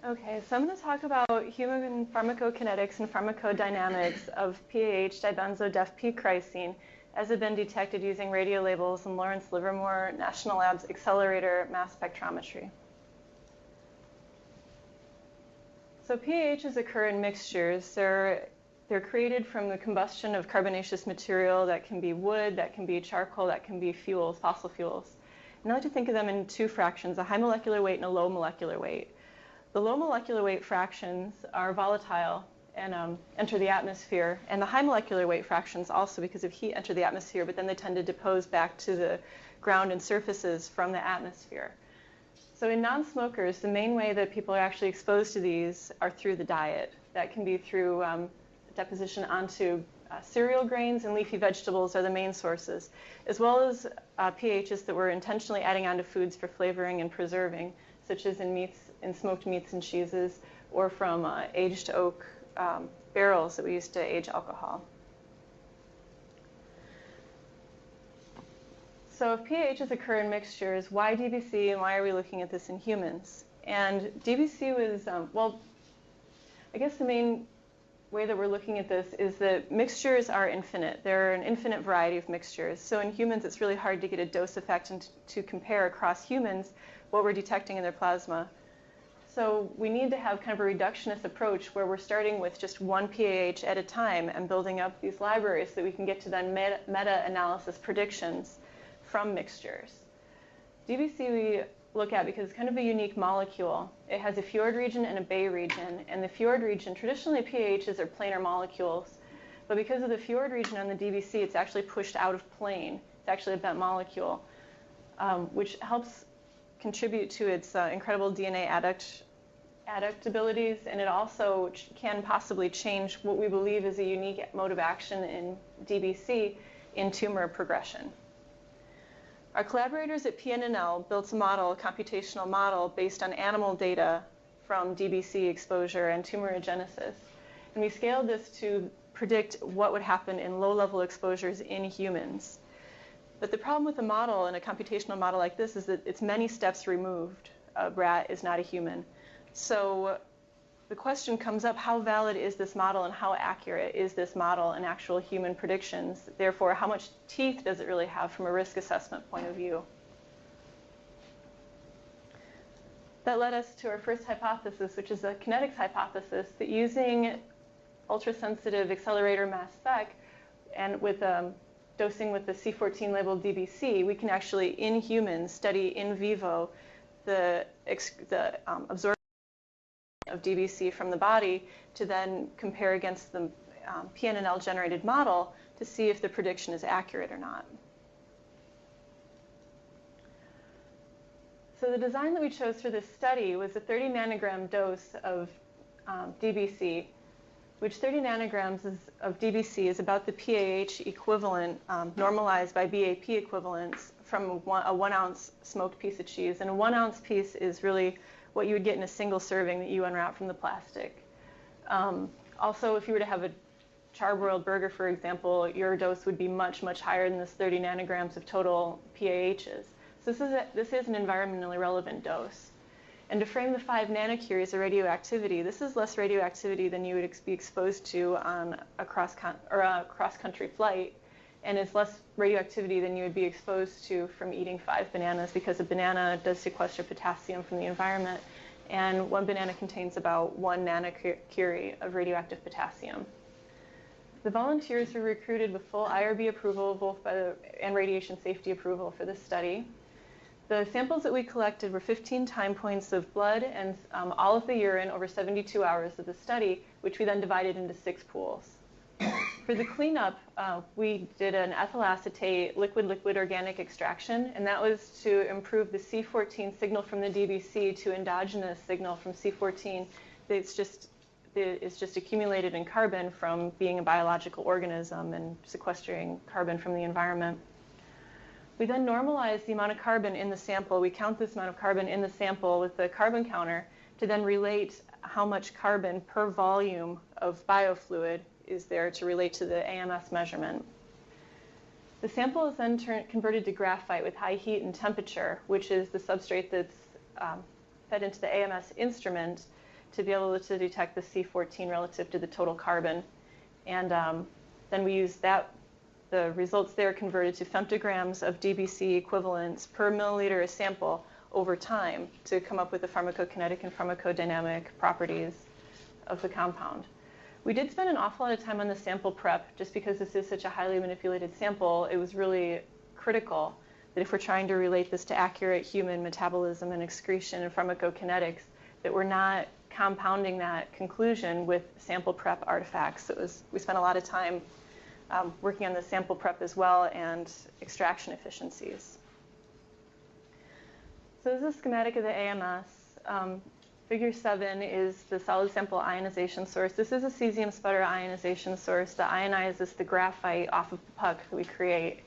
Okay, so I'm going to talk about human pharmacokinetics and pharmacodynamics of PAH dibenzo def-P chrysene as have been detected using radiolabels in Lawrence Livermore National Labs accelerator mass spectrometry. So PAHs occur in mixtures. They're created from the combustion of carbonaceous material that can be wood, that can be charcoal, that can be fuels, fossil fuels. And I like to think of them in two fractions, a high molecular weight and a low molecular weight. The low molecular weight fractions are volatile and enter the atmosphere, and the high molecular weight fractions also, because of heat, enter the atmosphere, but then they tend to depose back to the ground and surfaces from the atmosphere. So in non-smokers, the main way that people are actually exposed to these are through the diet. That can be through deposition onto cereal grains and leafy vegetables are the main sources, as well as PAHs that we're intentionally adding onto foods for flavoring and preserving, such as in meats, in smoked meats and cheeses, or from aged oak barrels that we use to age alcohol. So if PAHs occur in mixtures, why DBC and why are we looking at this in humans? And DBC was, well, I guess the main way that we're looking at this is that mixtures are infinite. There are an infinite variety of mixtures. So in humans, it's really hard to get a dose effect and to compare across humans what we're detecting in their plasma. So we need to have kind of a reductionist approach where we're starting with just one PAH at a time and building up these libraries so that we can get to then meta-analysis predictions from mixtures. DBC we look at because it's kind of a unique molecule. It has a fjord region and a bay region. And the fjord region, traditionally PAHs are planar molecules, but because of the fjord region on the DBC, it's actually pushed out of plane. It's actually a bent molecule, which helps contribute to its incredible DNA adduct abilities, and it also can possibly change what we believe is a unique mode of action in DBC in tumor progression. Our collaborators at PNNL built a model, a computational model, based on animal data from DBC exposure and tumorigenesis. And we scaled this to predict what would happen in low-level exposures in humans. But the problem with a model and a computational model like this is that it's many steps removed. A rat is not a human. So the question comes up, how valid is this model and how accurate is this model in actual human predictions? Therefore, how much teeth does it really have from a risk assessment point of view? That led us to our first hypothesis, which is the kinetics hypothesis, that using ultrasensitive accelerator mass spec and with dosing with the C14 labeled DBC, we can actually, in humans, study in vivo the absorption of DBC from the body to then compare against the PNNL generated model to see if the prediction is accurate or not. So the design that we chose for this study was a 30 nanogram dose of DBC, which 30 nanograms of DBC is about the PAH equivalent, normalized by BAP equivalents from a 1 ounce smoked piece of cheese. And a 1 ounce piece is really what you would get in a single serving that you unwrap from the plastic. Also, if you were to have a charbroiled burger, for example, your dose would be much, much higher than this 30 nanograms of total PAHs. So this is an environmentally relevant dose. And to frame the 5 nanocuries of radioactivity, this is less radioactivity than you would be exposed to on a cross-country flight, and it's less radioactivity than you would be exposed to from eating 5 bananas, because a banana does sequester potassium from the environment, and 1 banana contains about 1 nanocurie of radioactive potassium. The volunteers were recruited with full IRB approval and radiation safety approval for this study. The samples that we collected were 15 time points of blood and all of the urine over 72 hours of the study, which we then divided into 6 pools. For the cleanup, we did an ethyl acetate liquid-liquid organic extraction, and that was to improve the C14 signal from the DBC to endogenous signal from C14 that's just accumulated in carbon from being a biological organism and sequestering carbon from the environment. We then normalize the amount of carbon in the sample. We count this amount of carbon in the sample with the carbon counter to then relate how much carbon per volume of biofluid is there to relate to the AMS measurement. The sample is then converted to graphite with high heat and temperature, which is the substrate that's fed into the AMS instrument. to be able to detect the C14 relative to the total carbon. And then we use that, the results there converted to femtograms of DBC equivalents per milliliter of sample over time to come up with the pharmacokinetic and pharmacodynamic properties of the compound. We did spend an awful lot of time on the sample prep just because this is such a highly manipulated sample. It was really critical that if we're trying to relate this to accurate human metabolism and excretion and pharmacokinetics, that we're not compounding that conclusion with sample prep artifacts. So we spent a lot of time working on the sample prep as well and extraction efficiencies. So this is a schematic of the AMS. Figure 7 is the solid sample ionization source. This is a cesium sputter ionization source that ionizes the graphite off of the puck that we create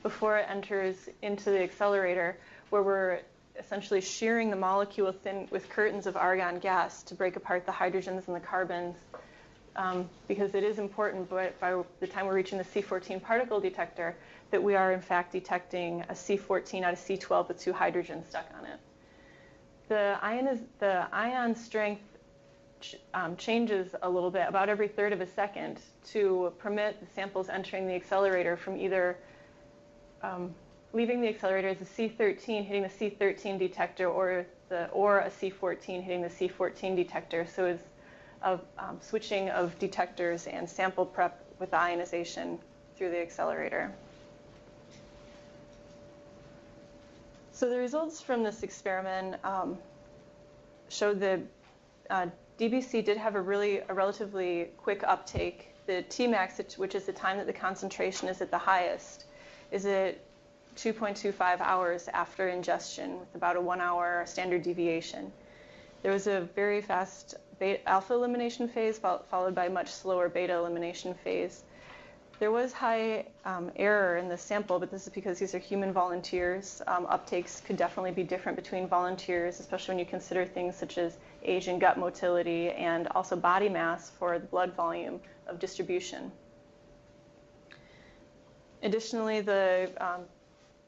before it enters into the accelerator, where we're essentially shearing the molecule thin with curtains of argon gas to break apart the hydrogens and the carbons, because it is important by the time we're reaching the C14 particle detector that we are in fact detecting a C14 out of C12 with 2 hydrogens stuck on it. The ion strength changes a little bit, about every third of a second, to permit the samples entering the accelerator from either leaving the accelerator as a C13 hitting the C13 detector or a C14 hitting the C14 detector. So it's a switching of detectors and sample prep with ionization through the accelerator. So the results from this experiment showed that DBC did have a relatively quick uptake. The Tmax, which is the time that the concentration is at the highest, is at 2.25 hours after ingestion with about a 1-hour standard deviation. There was a very fast alpha elimination phase followed by a much slower beta elimination phase. There was high error in the sample, but this is because these are human volunteers. Uptakes could definitely be different between volunteers, especially when you consider things such as age and gut motility and also body mass for the blood volume of distribution. Additionally, the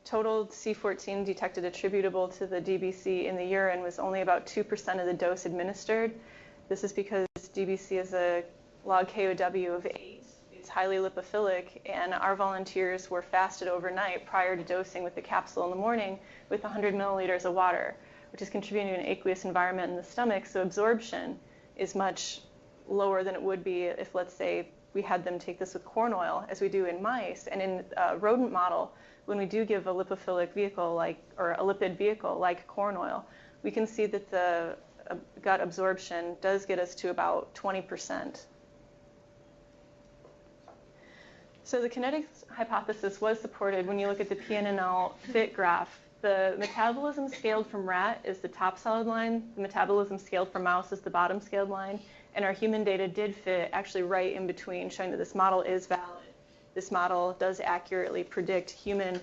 total C14 detected attributable to the DBC in the urine was only about 2% of the dose administered. This is because DBC is a log KOW of 8. It's highly lipophilic, and our volunteers were fasted overnight prior to dosing with the capsule in the morning with 100 milliliters of water, which is contributing to an aqueous environment in the stomach, so absorption is much lower than it would be if, let's say, we had them take this with corn oil, as we do in mice. And in a rodent model, when we do give a lipophilic vehicle or a lipid vehicle like corn oil, we can see that the gut absorption does get us to about 20%. So the kinetics hypothesis was supported when you look at the PNNL fit graph. The metabolism scaled from rat is the top solid line. The metabolism scaled from mouse is the bottom scaled line. And our human data did fit actually right in between, showing that this model is valid. This model does accurately predict human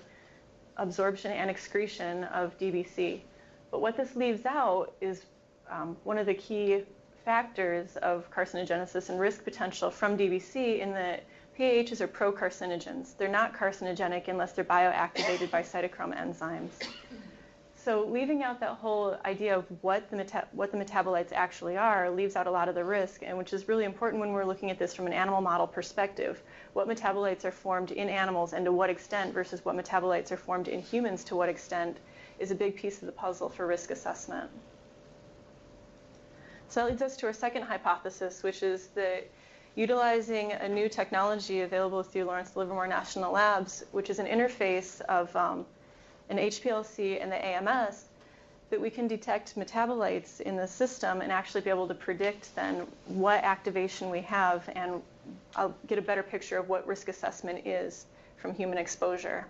absorption and excretion of DBC. But what this leaves out is one of the key factors of carcinogenesis and risk potential from DBC, in that PAHs are pro-carcinogens. They're not carcinogenic unless they're bioactivated by cytochrome enzymes. So leaving out that whole idea of what the metabolites actually are leaves out a lot of the risk, and which is really important when we're looking at this from an animal model perspective. What metabolites are formed in animals and to what extent versus what metabolites are formed in humans to what extent is a big piece of the puzzle for risk assessment. So that leads us to our second hypothesis, which is that utilizing a new technology available through Lawrence Livermore National Labs, which is an interface of an HPLC and the AMS, that we can detect metabolites in the system and actually be able to predict then what activation we have, and I'll get a better picture of what risk assessment is from human exposure.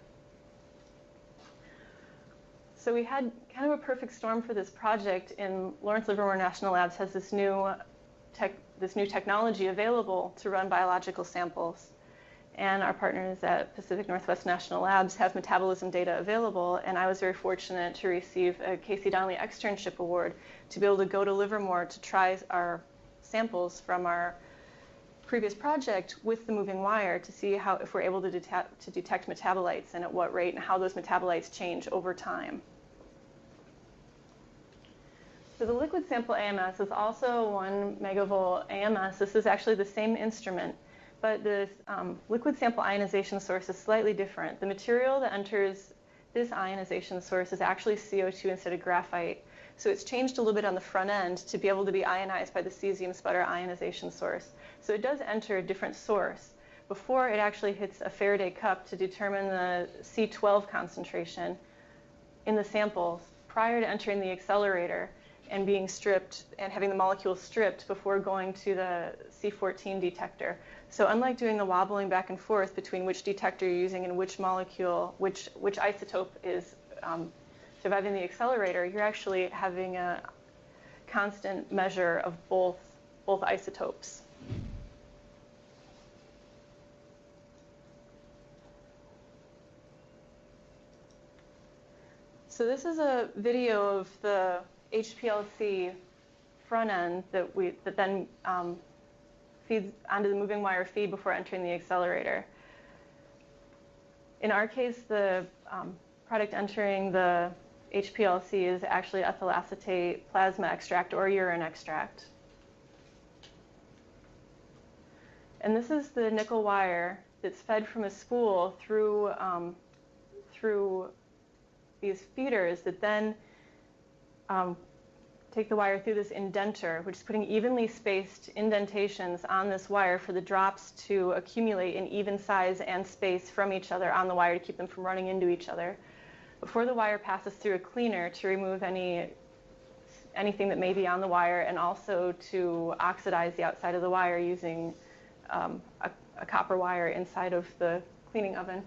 So we had kind of a perfect storm for this project. In Lawrence Livermore National Labs has this new technology available to run biological samples. And our partners at Pacific Northwest National Labs have metabolism data available, and I was very fortunate to receive a Casey Donnelly externship award to be able to go to Livermore to try our samples from our previous project with the moving wire to see if we're able to detect metabolites and at what rate and how those metabolites change over time. So the liquid sample AMS is also 1 megavolt AMS. This is actually the same instrument, but the liquid sample ionization source is slightly different. The material that enters this ionization source is actually CO2 instead of graphite. So it's changed a little bit on the front end to be able to be ionized by the cesium sputter ionization source. So it does enter a different source before it actually hits a Faraday cup to determine the C12 concentration in the samples prior to entering the accelerator and being stripped and having the molecule stripped before going to the C14 detector. So unlike doing the wobbling back and forth between which detector you're using and which molecule, which isotope is surviving the accelerator, you're actually having a constant measure of both isotopes. So this is a video of the HPLC front end that then feeds onto the moving wire feed before entering the accelerator. In our case, the product entering the HPLC is actually ethyl acetate plasma extract or urine extract. And this is the nickel wire that's fed from a spool through these feeders that then take the wire through this indenter, which is putting evenly spaced indentations on this wire for the drops to accumulate in even size and space from each other on the wire to keep them from running into each other, before the wire passes through a cleaner to remove anything that may be on the wire, and also to oxidize the outside of the wire using a copper wire inside of the cleaning oven.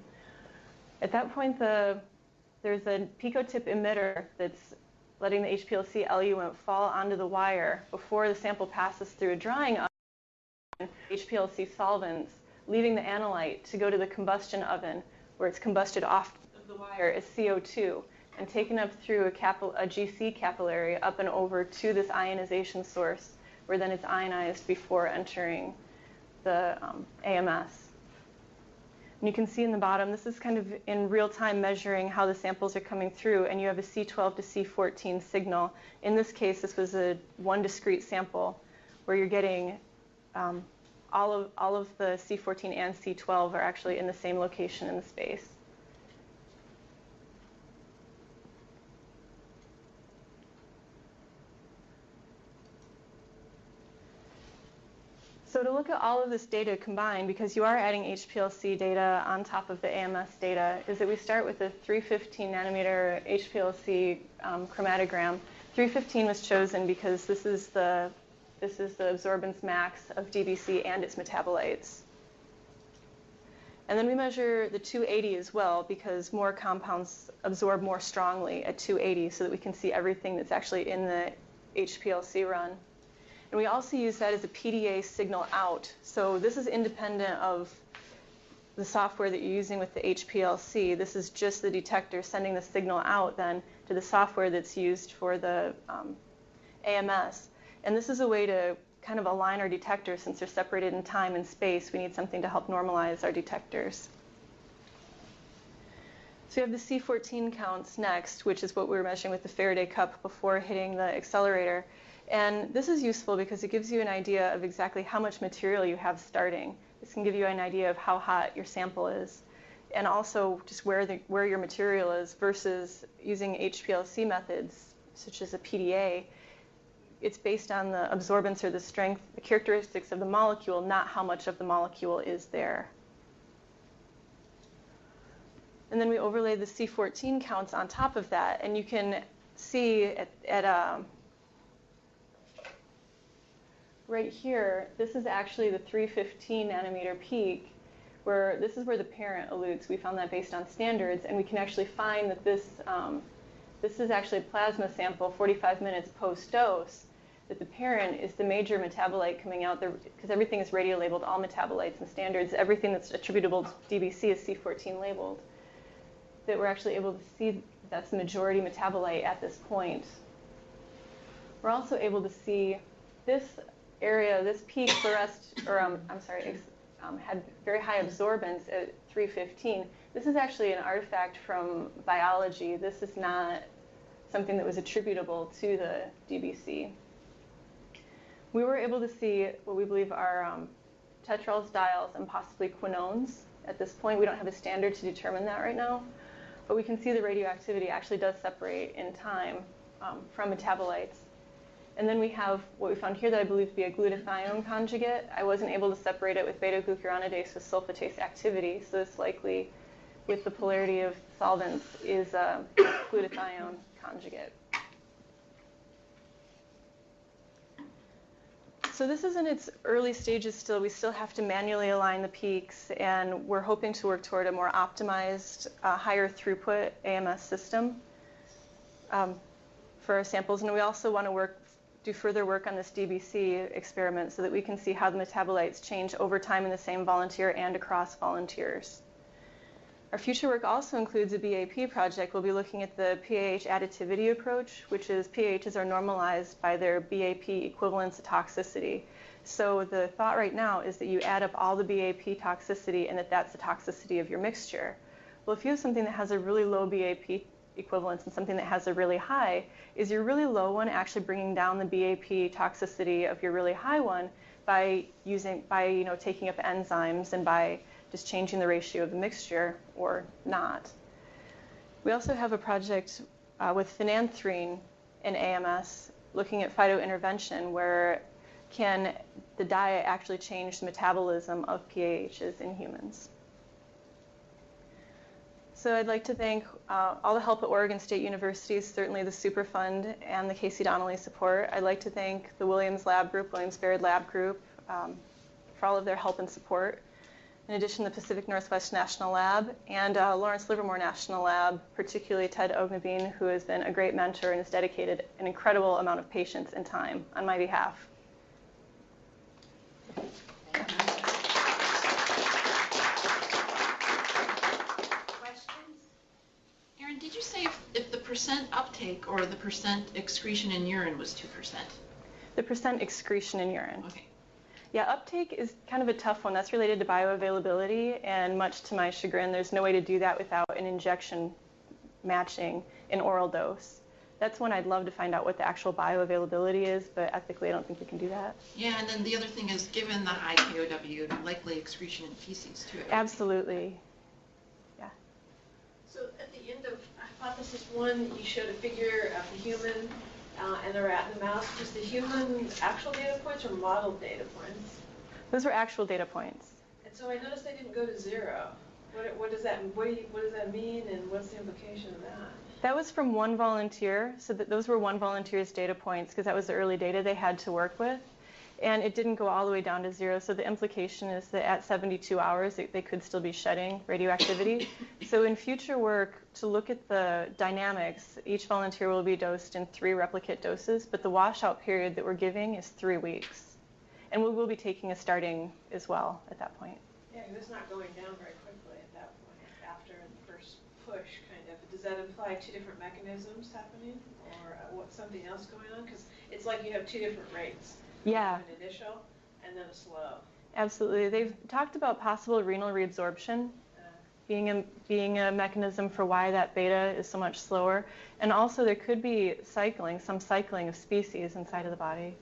At that point, there's a picotip emitter that's letting the HPLC eluent fall onto the wire before the sample passes through a drying oven, HPLC solvents, leaving the analyte to go to the combustion oven, where it's combusted off of the wire as CO2 and taken up through a GC capillary up and over to this ionization source, where then it's ionized before entering the AMS. And you can see in the bottom, this is kind of in real time measuring how the samples are coming through, and you have a C12 to C14 signal. In this case, this was one discrete sample where you're getting all of the C14 and C12 are actually in the same location in the space. So to look at all of this data combined, because you are adding HPLC data on top of the AMS data, is that we start with a 315 nanometer HPLC chromatogram. 315 was chosen because this is the absorbance max of DBC and its metabolites. And then we measure the 280 as well, because more compounds absorb more strongly at 280, so that we can see everything that's actually in the HPLC run. And we also use that as a PDA signal out. So this is independent of the software that you're using with the HPLC. This is just the detector sending the signal out then to the software that's used for the AMS. And this is a way to kind of align our detectors. Since they're separated in time and space, we need something to help normalize our detectors. So we have the C14 counts next, which is what we were measuring with the Faraday cup before hitting the accelerator. And this is useful because it gives you an idea of exactly how much material you have starting. This can give you an idea of how hot your sample is, and also just where your material is versus using HPLC methods, such as a PDA. It's based on the absorbance or the strength, the characteristics of the molecule, not how much of the molecule is there. And then we overlay the C14 counts on top of that, and you can see right here, this is actually the 315 nanometer peak, where this is where the parent elutes. We found that based on standards, and we can actually find that this is actually a plasma sample 45 minutes post-dose, that the parent is the major metabolite coming out there, because everything is radio-labeled, all metabolites and standards, everything that's attributable to DBC is C14 labeled, that we're actually able to see that's the majority metabolite at this point. We're also able to see this area, this peak had very high absorbance at 315. This is actually an artifact from biology. This is not something that was attributable to the DBC. We were able to see what we believe are tetrals, diols, and possibly quinones. At this point, we don't have a standard to determine that right now, but we can see the radioactivity actually does separate in time from metabolites. And then we have what we found here that I believe to be a glutathione conjugate. I wasn't able to separate it with beta-glucuronidase with sulfatase activity, so this likely, with the polarity of solvents, is a glutathione conjugate. So this is in its early stages still. We still have to manually align the peaks, and we're hoping to work toward a more optimized, higher throughput AMS system for our samples. And we also want to do further work on this DBC experiment so that we can see how the metabolites change over time in the same volunteer and across volunteers. Our future work also includes a BAP project. We'll be looking at the PAH additivity approach, which is PAHs are normalized by their BAP equivalence of toxicity. So the thought right now is that you add up all the BAP toxicity and that's the toxicity of your mixture. Well, if you have something that has a really low BAP equivalence and something that has a really high, is your really low one actually bringing down the BAP toxicity of your really high one by taking up enzymes and by just changing the ratio of the mixture or not? We also have a project with phenanthrene in AMS looking at phytointervention, where can the diet actually change the metabolism of PAHs in humans? So I'd like to thank all the help at Oregon State University, certainly the Superfund and the Casey Donnelly support. I'd like to thank the Williams Lab Group, Williams Baird Lab Group, for all of their help and support. In addition, the Pacific Northwest National Lab and Lawrence Livermore National Lab, particularly Ted Ognebeen, who has been a great mentor and has dedicated an incredible amount of patience and time on my behalf. Erin, did you say if the percent uptake or the percent excretion in urine was 2%? The percent excretion in urine. Okay. Yeah, uptake is kind of a tough one. That's related to bioavailability, and much to my chagrin, there's no way to do that without an injection matching an oral dose. That's one I'd love to find out what the actual bioavailability is, but ethically I don't think we can do that. Yeah, and then the other thing is, given the high KOW, likely excretion in feces too. Absolutely. Yeah. So at the end of hypothesis 1, you showed a figure of the human and the rat and the mouse. Just the human actual data points or modeled data points? Those were actual data points. And so I noticed they didn't go to 0. What does that mean, and what's the implication of that? That was from one volunteer, so those were one volunteer's data points because that was the early data they had to work with. And it didn't go all the way down to 0, so the implication is that at 72 hours they could still be shedding radioactivity. So in future work, to look at the dynamics, each volunteer will be dosed in 3 replicate doses, but the washout period that we're giving is 3 weeks. And we will be taking a starting as well at that point. Yeah, because it's not going down very quickly at that point after the first push, kind of. Does that imply 2 different mechanisms happening, or something else going on? Because it's like you have 2 different rates. Yeah. An initial and then a slow. Absolutely. They've talked about possible renal reabsorption being a mechanism for why that beta is so much slower. And also there could be some cycling of species inside of the body.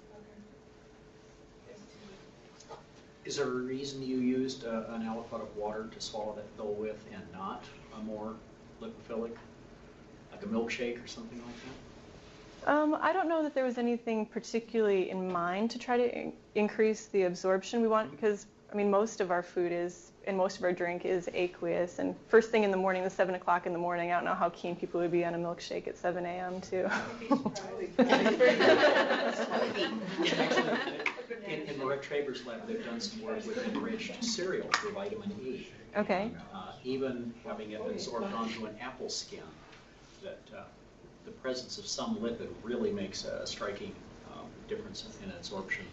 Okay. Is there a reason you used an aliquot of water to swallow that pill with and not a more lipophilic, like a milkshake or something like that? I don't know that there was anything particularly in mind to try to increase the absorption we want, because most of our food and most of our drink is aqueous, and first thing in the morning, 7 o'clock in the morning, I don't know how keen people would be on a milkshake at 7 a.m. too. In Laura Traber's lab, they've done some work with enriched cereal for vitamin E. Okay. Even having it absorbed onto an apple skin, that the presence of some lipid really makes a striking difference in absorption.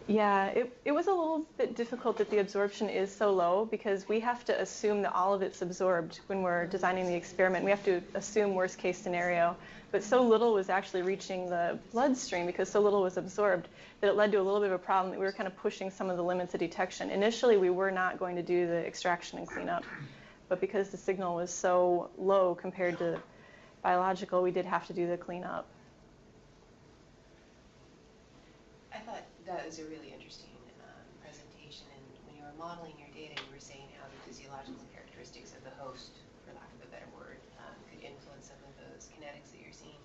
Yeah, it was a little bit difficult that the absorption is so low, because we have to assume that all of it's absorbed when we're designing the experiment. We have to assume worst case scenario, but so little was actually reaching the bloodstream because so little was absorbed that it led to a little bit of a problem that we were kind of pushing some of the limits of detection. Initially, we were not going to do the extraction and cleanup, but because the signal was so low compared to biological, we did have to do the cleanup. I thought that was a really interesting presentation, and when you were modeling your data, you were saying how the physiological characteristics of the host, for lack of a better word, could influence some of those kinetics that you're seeing.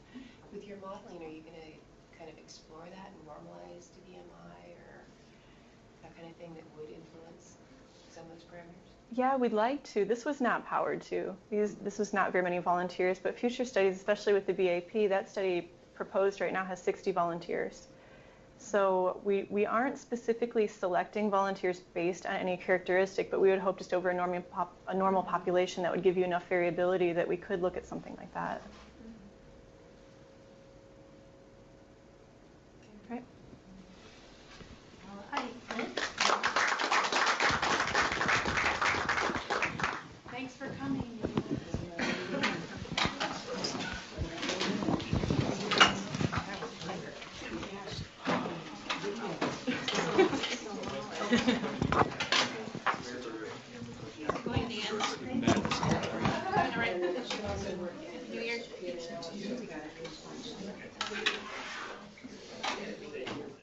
With your modeling, are you going to kind of explore that and normalize to BMI or that kind of thing that would influence some of those parameters? Yeah, we'd like to. This was not powered to. This was not very many volunteers, but future studies, especially with the BAP, that study proposed right now has 60 volunteers. So we aren't specifically selecting volunteers based on any characteristic, but we would hope just over a normal population that would give you enough variability that we could look at something like that. Right. All right. Thanks for coming. Going to the end. All right. New Year's.